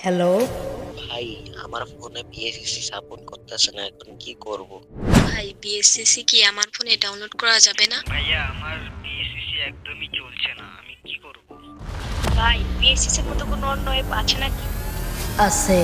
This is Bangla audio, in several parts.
হ্যালো ভাই, আমার ফোনে পিএসসি সাপোর্ট করতেছে না, এখন কি করব? ভাই বিএসসিসি কি আমার ফোনে ডাউনলোড করা যাবে না? ভাইয়া আমার পিএসসি একদমই চলছে না, আমি কি করব? ভাই বিএসসিসির মতো কোনো অন্য অ্যাপ আছে নাকি? আছে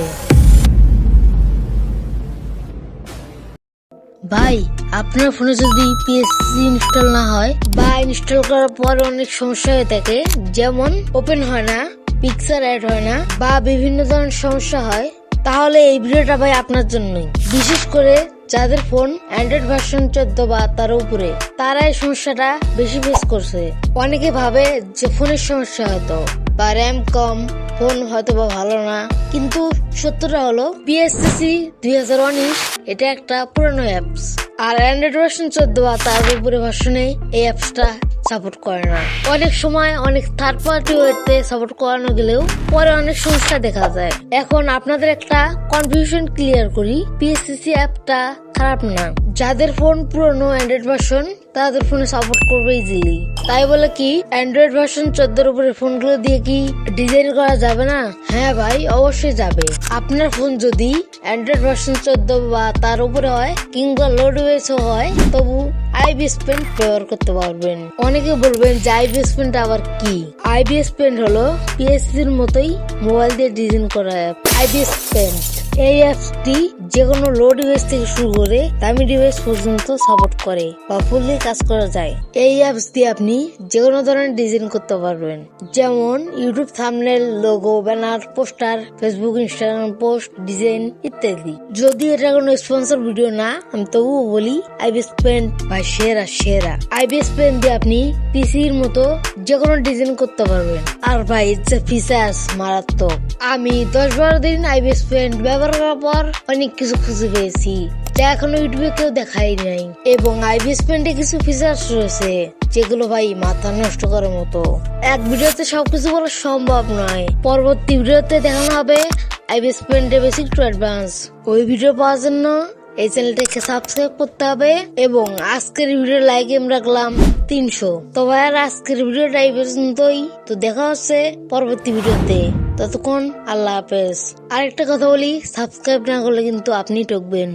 ভাই, আপনার ফোনে যদি পিএসসি ইনস্টল না হয় বা ইনস্টল করার পর অনেক সমস্যা হয়ে থাকে, যেমন ওপেন হয় না, পিকচার অ্যাড হয় না বা বিভিন্ন ধরনের সমস্যা হয়, তাহলে এই ভিডিওটা ভাই আপনার জন্যই। বিশেষ করে যাদের ফোন অ্যান্ড্রয়েড ভার্সন 14 বা তার উপরে, তারা এই সমস্যাটা বেশি ফেস করছে। অনেকে ভাবে যে ফোনের সমস্যা হয়তো বা র্যাম কম, ফোন হয়তো বা ভালো না, কিন্তু সত্যটা হলো পিএসসিসি 2019 এটা একটা পুরানো অ্যাপস, আর অ্যান্ড্রয়েড ভার্সন 14 বা তার উপরে ভার্সনে এই অ্যাপসটা সাপোর্ট করে না। অনেক সময় অনেক থার্ড পার্টি ওয়েতে সাপোর্ট করানো গেলেও পরে অনেক সমস্যা দেখা যায়। এখন আপনাদের একটা কনফিউশন ক্লিয়ার করি, পিএসসিসি অ্যাপটা খারাপ না। যাদের ফোন পুরনো অ্যান্ড্রয়েড ভার্সন তাদের ফোনে সাপোর্ট করবে ইজিলি। তাই বলে কি অ্যান্ড্রয়েড ভার্সন 14 এর উপরে ফোনগুলো দিয়ে কি ডিজাইন করা যাবে না? হ্যাঁ ভাই, অবশ্যই যাবে। আপনার ফোন যদি অ্যান্ড্রয়েড ভার্সন 14 বা তার উপরে হয় কিংবা লোড ওয়েসও হয়, তবু IbisPaint ব্যবহার করতে পারবেন। অনেকে বলবেন যে IbisPaint আবার কি? IbisPaint হলো পিএসসির মতোই মোবাইল দিয়ে ডিজাইন করা অ্যাপ। IbisPaint এই অ্যাপসটি যেকোনো লো ডিভাইস থেকে শুরু করে দামি ডিভাইস পর্যন্ত সাপোর্ট করে বা ফুললি কাজ করা যায়। এই অ্যাপস দিয়ে আপনি যেকোনো ধরনের ডিজাইন করতে পারবেন, যেমন YouTube thumbnail, logo, banner, poster, Facebook, Instagram post design ইত্যাদি। যদি এটা কোনো স্পন্সর ভিডিও না, আমি তবুও বলি IbisPaint ভাই সেরা। IbisPaint দিয়ে আপনি পিসির মতো যেকোনো ডিজাইন করতে পারবেন। আর ভাই যে ফিচার্স মারাত্মক। আমি 10-12 দিন IbisPaint ব্যবহার করার পর অনেক কিছু খুঁজে পেয়েছি যা এখনো ইউটিউবে কেউ দেখাই নাই। এবং IbisPaint এ কিছু ফিচার্স রয়েছে যেগুলো ভাই মাথা নষ্ট করার মতো। এক ভিডিওতে সবকিছু বলা সম্ভব নয়। পরবর্তী ভিডিওতে দেখানো হবে IbisPaint এর বেসিক টু অ্যাডভান্স। ওই ভিডিও পাওয়ার জন্য এই চ্যানেলটাকে সাবস্ক্রাইব করতে হবে। এবং আজকের ভিডিও লাইক এম রাখলাম 300। তো ভাই আর আজকের ভিডিওটা এই পর্যন্তই। তো দেখা হচ্ছে পরবর্তী ভিডিওতে। ততক্ষণ আল্লাহ হাফেজ। আরেকটা কথা বলি, সাবস্ক্রাইব না করলে কিন্তু আপনি ঠকবেন।